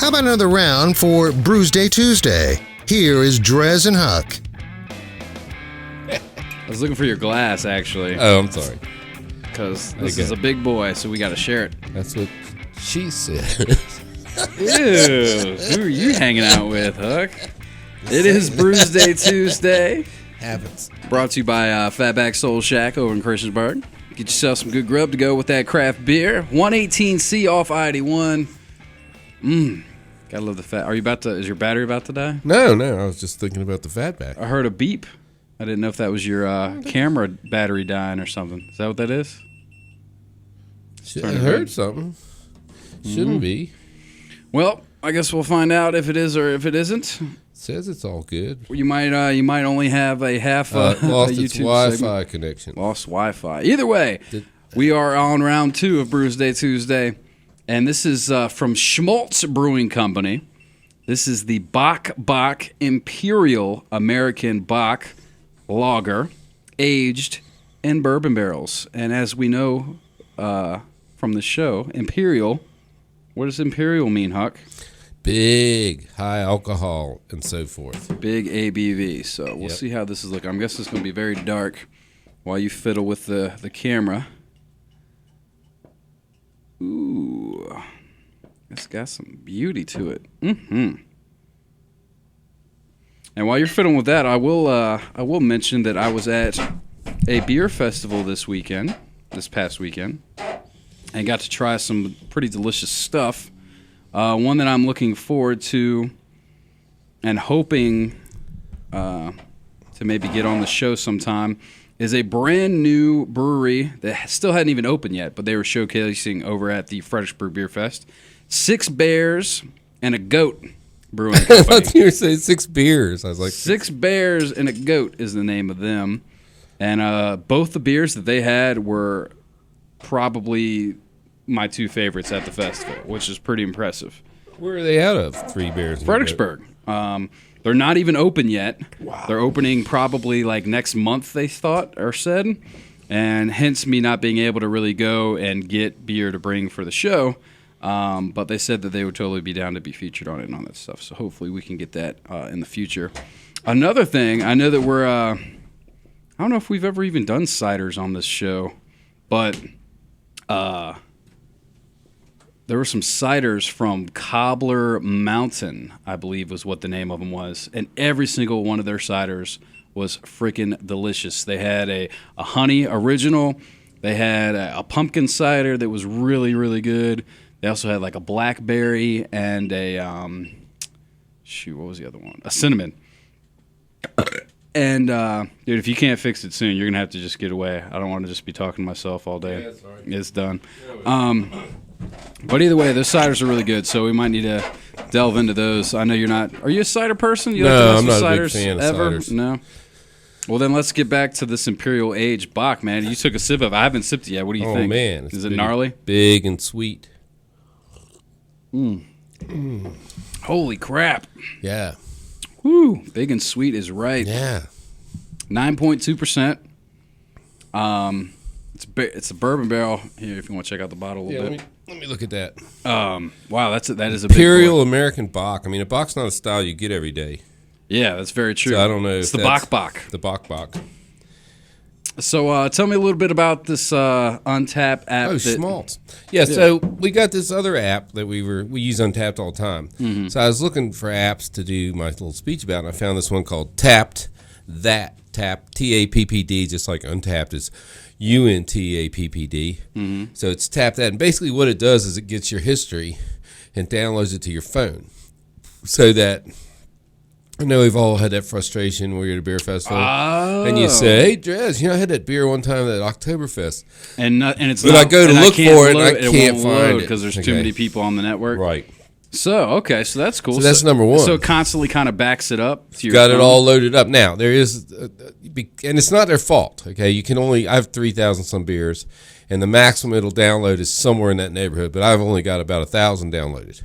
How about another round for Brewsday Tuesday? Here is DreZ and Huck. I was looking for your glass, actually. Oh, I'm sorry. Because this is a big boy, so we got to share it. That's what she said. Ew. Who are you hanging out with, Huck? It is Brewsday Tuesday. Happens. Brought to you by Fatback Soul Shack over in Christiansburg. Get yourself some good grub to go with that craft beer. 118C off I-81. Gotta love the fat. Is your battery about to die? No, I was just thinking about the Fatback. I heard a beep. I didn't know if that was your camera battery dying or something. Is that what that is? I heard something. Shouldn't be. Well, I guess we'll find out if it is or if it isn't. Says it's all good. You might only have a half lost a YouTube its Wi-Fi segment. connection. Lost Wi-Fi. Either way, we are on round 2 of Brewsday Tuesday, and this is from Smaltz Brewing Company. This is the Bock Bock Imperial American Bock Lager, aged in bourbon barrels. And as we know from the show, Imperial. What does Imperial mean, Huck? Big, high alcohol, and so forth. Big ABV. So we'll see how this is looking. I'm guessing it's going to be very dark while you fiddle with the camera. Ooh. It's got some beauty to it. Mm-hmm. And while you're fiddling with that, I will mention that I was at a beer festival this past weekend, and got to try some pretty delicious stuff. One that I'm looking forward to and hoping to maybe get on the show sometime is a brand new brewery that still hadn't even opened yet, but they were showcasing over at the Fredericksburg Beer Fest. 6 Bears and a Goat Brewing Company. I thought you were saying 6 beers. I was like, 6 Bears and a Goat is the name of them. And both the beers that they had were probably my 2 favorites at the festival, which is pretty impressive. Where are they out of? 3 Bears. Fredericksburg. They're not even open yet. Wow. They're opening probably like next month, they thought or said, and hence me not being able to really go and get beer to bring for the show. But they said that they would totally be down to be featured on it and all that stuff. So hopefully we can get that in the future. Another thing, I know that we're I don't know if we've ever even done ciders on this show, but there were some ciders from Cobbler Mountain, I believe was what the name of them was. And every single one of their ciders was freaking delicious. They had a honey original. They had a pumpkin cider that was really, really good. They also had like a blackberry and a, what was the other one? A cinnamon. And, dude, if you can't fix it soon, you're going to have to just get away. I don't want to just be talking to myself all day. Yeah, sorry. It's done. But either way, those ciders are really good, so we might need to delve into those. I know you're not. Are you a cider person? No, I'm not a big fan of ciders. No. Well, then let's get back to this Imperial Aged Bock, man. You took a sip of it. I haven't sipped it yet. What do you think? Oh, man. Is it gnarly? Big and sweet. Holy crap. Yeah. Woo. Big and sweet is right. Yeah. 9.2%. It's a bourbon barrel. Here, if you want to check out the bottle a little bit. Let me look at that. Wow, that is a Imperial big boy. American Bock. I mean, a Bock's not a style you get every day. Yeah, that's very true. So I don't know. It's the Bock Bock. The Bock Bock. So tell me a little bit about this Untapps app. Oh, Smaltz. Yeah, so we got this other app that we use Untapped all the time. Mm-hmm. So I was looking for apps to do my little speech about, and I found this one called Tapped. Tapped, T-A-P-P-D, just like Untapped is U-N-T-A-P-P-D. Mm-hmm. So it's Tapped that, and basically what it does is it gets your history and downloads it to your phone, so that I know we've all had that frustration where you're at a beer festival and you say, "Hey, DreZ, I had that beer one time at Oktoberfest," and it's. But not, I go to look for it and I can't find it because there's too many people on the network. Right. So so that's cool. So that's number one. So it constantly kind of backs it up to your got phone. it all loaded up. Now there is, and it's not their fault. Okay, you can only. I have 3,000 some beers, and the maximum it'll download is somewhere in that neighborhood. But I've only got about 1,000 downloaded.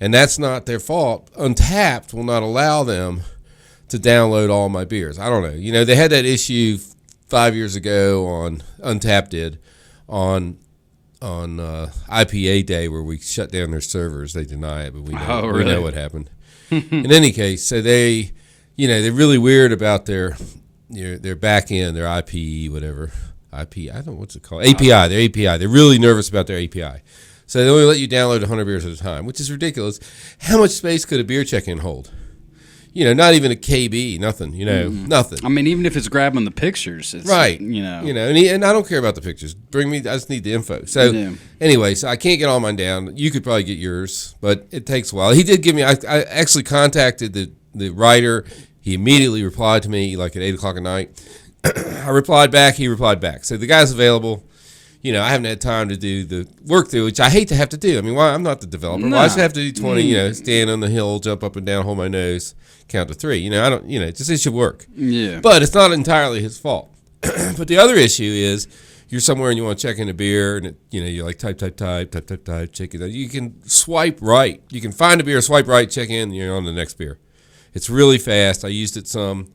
And that's not their fault. Untapped will not allow them to download all my beers. I don't know. They had that issue 5 years ago on Untapped did on IPA day where we shut down their servers. They deny it, but we know, really? we know what happened. In any case, so they're really weird about their back end, their IP, whatever. IP, I don't know what's it called. API, their API. They're really nervous about their API. So they only let you download 100 beers at a time, which is ridiculous. How much space could a beer check-in hold? Not even a KB, nothing, nothing. I mean, even if it's grabbing the pictures, it's right. And I don't care about the pictures. I just need the info. So anyway, so I can't get all mine down. You could probably get yours, but it takes a while. He did give me, I actually contacted the writer. He immediately replied to me like at 8 o'clock at night. I replied back. He replied back. So the guy's available. I haven't had time to do the work through, which I hate to have to do. I mean, why? I'm not the developer. No. Why should I have to do 20, stand on the hill, jump up and down, hold my nose, count to 3? I don't, just it should work. Yeah. But it's not entirely his fault. But the other issue is you're somewhere and you want to check in a beer and, you're like type, check it out. You can swipe right. You can find a beer, swipe right, check in, and you're on the next beer. It's really fast. I used it some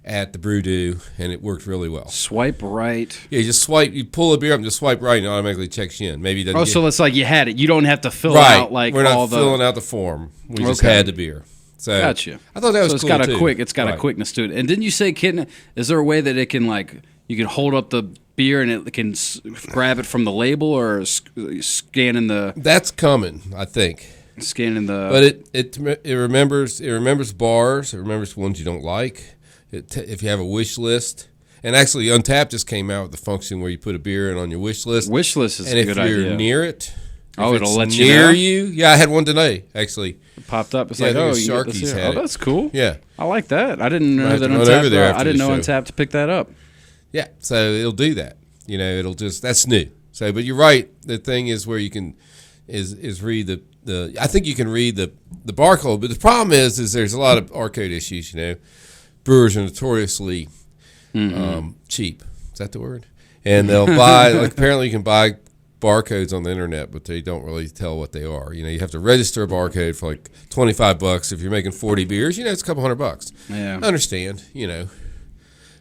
at the Brewsday, and it worked really well. Swipe right. Yeah, you pull a beer up and just swipe right, and it automatically checks you in. Maybe it doesn't. So it's like you had it. You don't have to fill right. out like We're not all the filling out the form. We just had the beer. So gotcha. I thought that was cool too. It's got a quickness to it. And didn't you say, Kitten? Is there a way that it can you can hold up the beer and it can grab it from the label or scanning the? That's coming, I think. Scanning the. But it remembers bars. It remembers ones you don't like. If you have a wish list, and actually Untapps just came out with the function where you put a beer in on your wish list. Wish list is a good idea. And if you're near it, it'll let you near know? you. Yeah, I had one today actually. It popped up. It's Sharky's had it. That's cool. Yeah, I like that. I didn't know that Untapps. I didn't know Untapps to pick that up. Yeah, so it'll do that. That's new. So, but you're right. The thing is where you can is read the. I think you can read the barcode, but the problem is there's a lot of barcode issues. Brewers are notoriously cheap. Is that the word? And they'll buy, apparently you can buy barcodes on the internet, but they don't really tell what they are. You have to register a barcode for like $25. If you're making 40 beers, it's a couple $100. Yeah. I understand,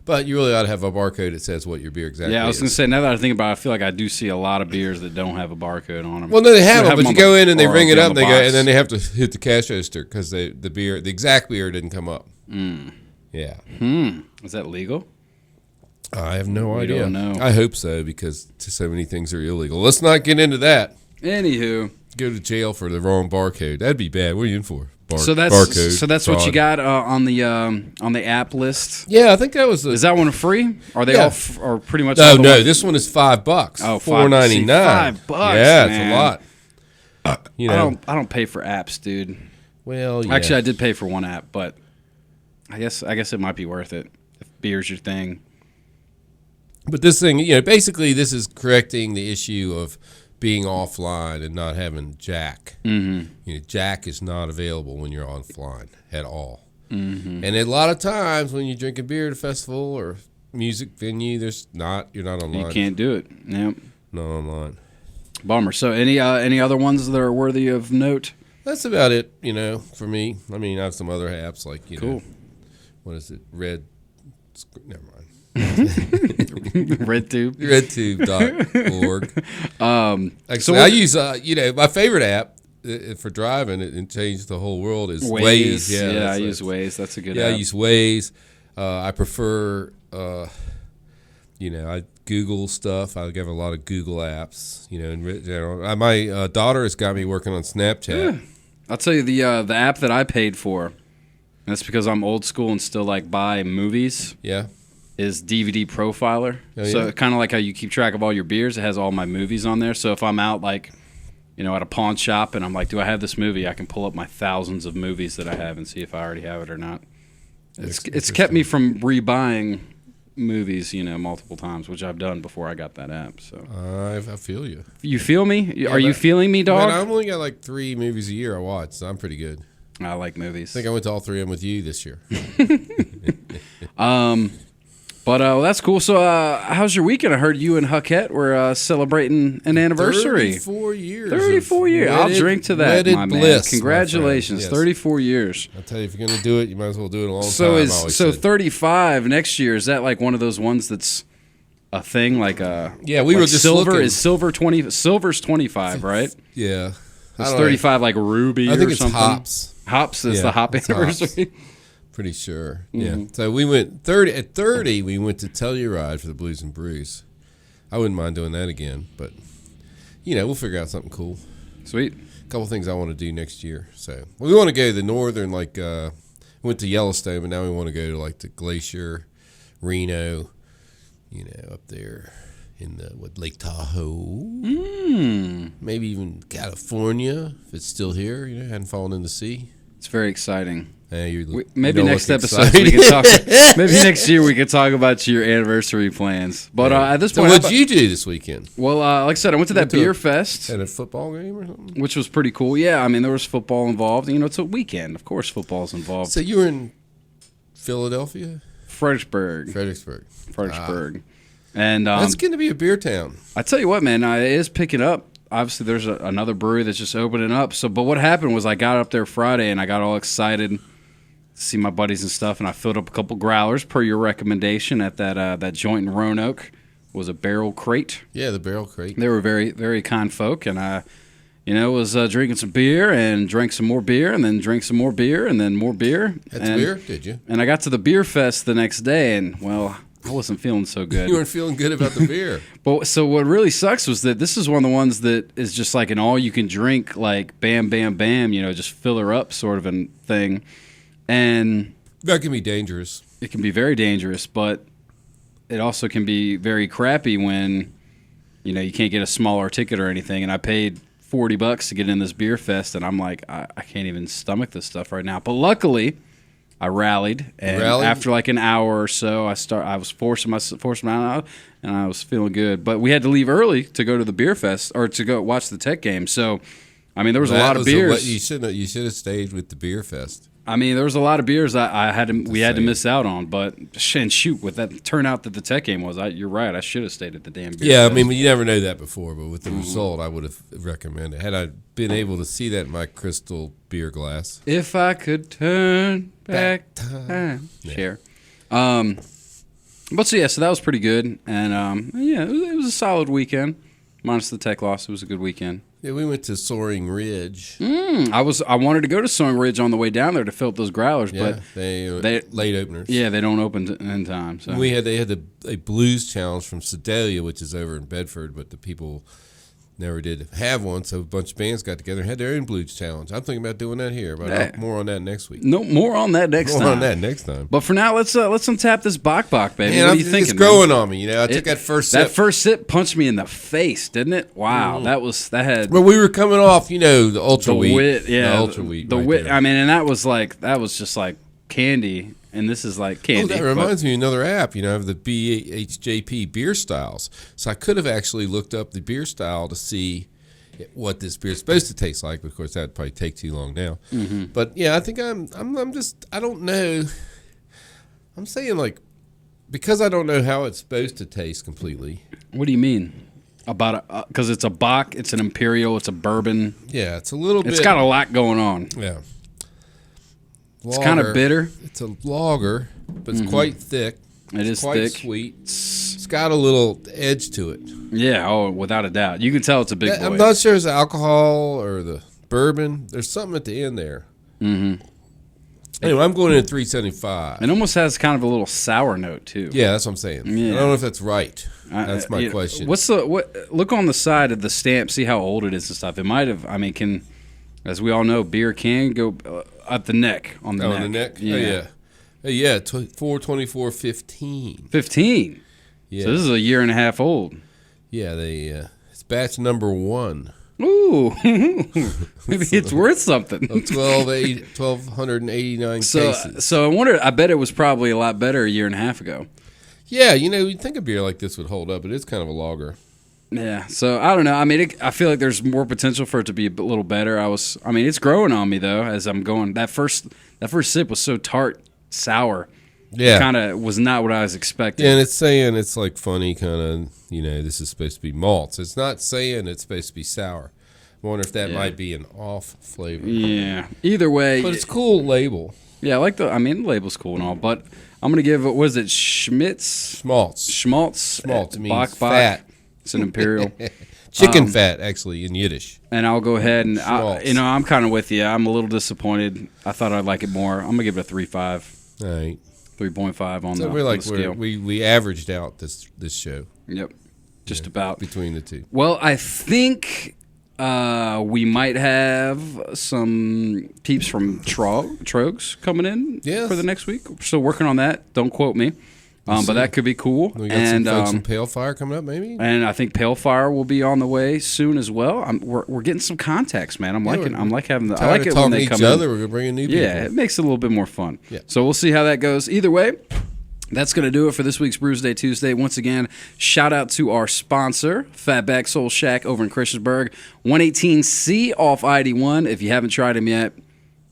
But you really ought to have a barcode that says what your beer exactly is. Yeah, I was going to say, now that I think about it, I feel like I do see a lot of beers that don't have a barcode on them. Well, no, they have them, but you go in and they ring it up, and then they have to hit the cash register because the exact beer didn't come up. Yeah. Is that legal? I have no idea. Don't know. I hope so because so many things are illegal. Let's not get into that. Anywho, go to jail for the wrong barcode. That'd be bad. What are you in for? Barcode. So that's fraud. What you got on the app list. Yeah, I think that was. Is that one free? Are they all or pretty much? No. This one is $5. Oh, $4.99. $5. Yeah, man. It's a lot. I don't pay for apps, dude. Well, yeah. Actually, I did pay for one app, but I guess it might be worth it if beer's your thing. But this thing, basically, this is correcting the issue of being offline and not having Jack. Mm-hmm. Jack is not available when you're offline at all. Mm-hmm. And a lot of times when you drink a beer at a festival or music venue, you're not online. You can't do it. Yep. Not online. Bummer. So any other ones that are worthy of note? That's about it, for me. I mean, I have some other apps like, cool. What is it? Never mind. RedTube. RedTube.org. Actually, I use, my favorite app for driving and changed the whole world is Waze. Yeah, I use Waze. That's a good app. I use Waze. I prefer, I Google stuff. I have a lot of Google apps, and my daughter has got me working on Snapchat. Yeah. I'll tell you the app that I paid for, and that's because I'm old school and still buy movies. Yeah. Is DVD Profiler. Oh, yeah. So kind of like how you keep track of all your beers, it has all my movies on there. So if I'm out at a pawn shop and I'm like, do I have this movie? I can pull up my thousands of movies that I have and see if I already have it or not. It's kept me from rebuying movies, multiple times, which I've done before I got that app. So I feel you. You feel me? Are you feeling me, dog? Man, I've only got 3 movies a year I watch, so I'm pretty good. I like movies. I think I went to all 3 of them with you this year. But that's cool. So how's your weekend? I heard you and Huckette were celebrating an anniversary. 34 years. 34 years. I'll drink to that, my bliss, man. Congratulations. Yes. 34 years. I'll tell you, if you're going to do it, you might as well do it a long time. So 35 next year, is that one of those ones that's a thing like a we were just silver looking. is silver's 25, right? Yeah. It's 35 like ruby. I think or it's something. hops. Hops is the hop it's anniversary. hops. Pretty sure. Yeah. So we went 30 at 30. We went to Telluride for the Blues and Brews. I wouldn't mind doing that again, but we'll figure out something cool. Sweet. A couple things I want to do next year. So we want to go to the northern, like went to Yellowstone, but now we want to go to like the Glacier, Reno, up there in the Lake Tahoe. Maybe even California if it's still here. Hadn't fallen in the sea. It's very exciting. Maybe next episode we can talk. Maybe next year we can talk about your anniversary plans. But at this point, so what'd you do this weekend? Well, like I said, I went to that beer fest. At a football game or something? Which was pretty cool. Yeah, I mean, there was football involved. It's a weekend. Of course, football's involved. So you were in Philadelphia? Fredericksburg. And that's going to be a beer town. I tell you what, man, it is picking up. Obviously, there's another brewery that's just opening up. But what happened was I got up there Friday, and I got all excited to see my buddies and stuff, and I filled up a couple growlers per your recommendation at that joint in Roanoke. Was a Barrel Crate. Yeah, the Barrel Crate. They were very, very kind folk, and I, was drinking some beer and drank some more beer and then drank some more beer and then more beer. Had the beer, did you? And I got to the beer fest the next day, and, well, I wasn't feeling so good. You weren't feeling good about the beer. But so what really sucks was that this is one of the ones that is just like an all-you-can-drink, like bam, bam, bam, just fill her up sort of a thing. And that can be dangerous. It can be very dangerous, but it also can be very crappy when, you can't get a smaller ticket or anything. And I paid $40 to get in this beer fest, and I'm like, I can't even stomach this stuff right now. But luckily, I rallied, and after like an hour or so, I was forcing out, and I was feeling good. But we had to leave early to go to the beer fest or to go watch the Tech game. So, I mean, there was a lot of beers. You should have stayed with the beer fest. I mean, there was a lot of beers we had to miss out on, but shoot, with that turnout that the Tech game was, you're right. I should have stayed at the damn beer. Yeah, fest. I mean, you never know that before, but with the result, I would have recommended. Had I been able to see that in my crystal beer glass, if I could turn back time, share. But so that was pretty good, and it was a solid weekend, minus the Tech loss. It was a good weekend. Yeah, we went to Soaring Ridge. I wanted to go to Soaring Ridge on the way down there to fill up those growlers, but they late openers. Yeah, they don't open in time. So they had a blues challenge from Sedalia, which is over in Bedford, but the people never did have one, so a bunch of bands got together and had their own blues challenge. I'm thinking about doing that here, but more on that next week. No, more on that next time. But for now, let's untap this Bock Bock, baby. What are you thinking? It's growing on me. I took that first sip. That first sip punched me in the face, didn't it? Wow, that had. Well, we were coming off, the ultra wheat. Yeah, the ultra wheat. The wit. I mean, and that was just like candy. And this is like candy. Oh, that reminds me of another app, of the BHJP beer styles. So I could have actually looked up the beer style to see what this beer is supposed to taste like. But of course, that'd probably take too long now. Mm-hmm. But yeah, I think I'm just, I don't know. I'm saying like, because I don't know how it's supposed to taste completely. What do you mean? About because it's a Bock, it's an Imperial, it's a bourbon. Yeah, it's a little bit. It's got a lot going on. Yeah. Lager. It's kind of bitter. It's a lager, but it's quite thick. It is quite thick. Sweet. It's got a little edge to it. Yeah, without a doubt. You can tell it's a big boy. I'm not sure it's the alcohol or the bourbon. There's something at the end there. Mm-hmm. Anyway, I'm going in at 375. It almost has kind of a little sour note, too. Yeah, that's what I'm saying. Yeah. I don't know if that's right. That's my question. Look on the side of the stamp, see how old it is and stuff. It might have, as we all know, beer can go up the neck on the neck. On the neck? Yeah. Oh, yeah. 4/24/15. 15? Yeah. So this is a year and a half old. Yeah, it's batch number 1. Ooh. Maybe it's worth something. 1,289 cases. So I bet it was probably a lot better a year and a half ago. Yeah, you'd think a beer like this would hold up, but it's kind of a lager. Yeah, so I don't know. I feel like there's more potential for it to be a little better. It's growing on me though as I'm going. That first sip was so tart, sour. Yeah, kind of was not what I was expecting. Yeah, and it's saying it's like funny kind of. This is supposed to be malts. It's not saying it's supposed to be sour. I wonder if that might be an off flavor. Yeah. Either way, but it's cool label. Yeah, I like the label's cool and all, but I'm going to give, what is it, Schmitz? Smaltz means Bock Bock. fat. It's an imperial. Chicken fat, actually, in Yiddish. And I'll go ahead and, Smaltz. I'm kind of with you. I'm a little disappointed. I thought I'd like it more. I'm going to give it a 3.5. All right. 3.5 on So the, we're on like the scale. we averaged out this show. Yep. Just about. Between the two. Well, I think we might have some peeps from Trogs coming in for the next week. We're still working on that. Don't quote me. But that could be cool. We got some folks from Pale Fire coming up, maybe. And I think Pale Fire will be on the way soon as well. We're getting some contacts, man. I'm liking having the. I like it when they come each other. in. We're gonna bring in new people. Yeah, it makes it a little bit more fun. Yeah. So we'll see how that goes. Either way, that's going to do it for this week's Brewsday Tuesday. Once again, shout out to our sponsor, Fatback Soul Shack over in Christiansburg, 118C off ID1. If you haven't tried them yet,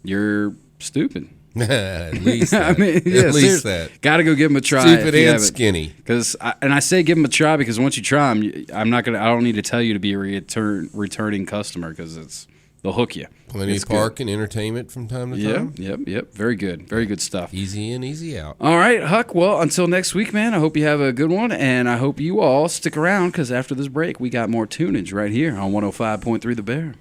you're stupid. At least that. I mean, At least that. Got to go give them a try. Stupid and skinny. And I say give them a try because once you try them, I don't need to tell you to be a returning customer because they'll hook you. Plenty of park and entertainment from time to time. Yep. Very good stuff. Easy in, easy out. All right, Huck. Well, until next week, man, I hope you have a good one, and I hope you all stick around because after this break, we got more tunage right here on 105.3 The Bear.